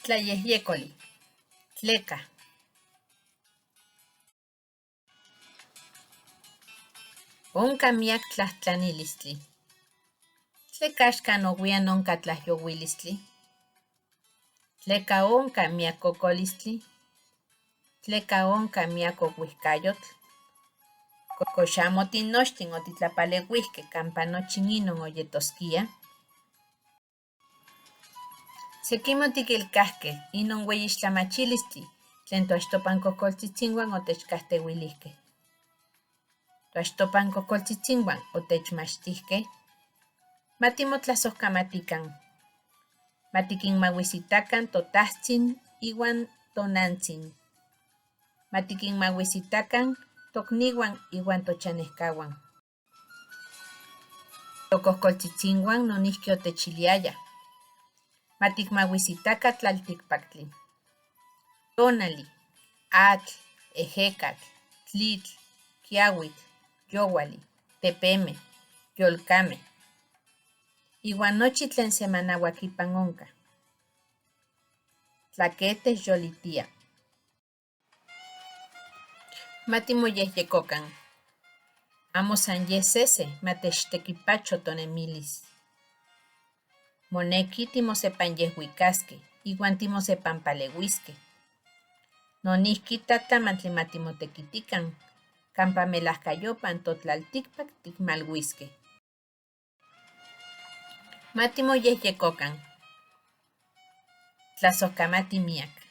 Tlayehyekoli, tleka. Onka miak tlahtlanilistli. Tleka axkan ouian onka tlahyowilistli. Tleka onka miak kokolistli. Tleka onka miak ouihkayotl. Kox amo tinochtin otitlapaleuihkej kampa nochi inon oyetoskia. Sekimej otikilkajkej inon ueyixtlamachilistli tlen toachtopan kokoltzitzinuan otechkajteuilijkej. Toachtopan kokoltzitzinuan otechmachtijkej matimotlasojkamatikan, matikinmauisitakan totajtzin iuan tonantzin, matikinmauisitakan tokniuan iuan tochanejkauan. Tokokoltzitzinuan nonijki otechiliayaj matikmauisitakan tlaltikpaktli, tonali, atl, ejekatl, tlitl, kiauitl, youali, tepemej, yolkamej, iuan nochi tlen semanauak ipan onka. Tlaketej yolitia. Matimoyejyekokan, amo san yej sesej matechtekipacho tonemilis. Moneki timosepanyejwikaskej iuan timosepanpaleuiskej. Nonijki tlatlamantli matimotekitikan kampa melajkayopan totlaltikpak tikmaluiskej. Matimoyejyekokan. Tlasojkamati miak.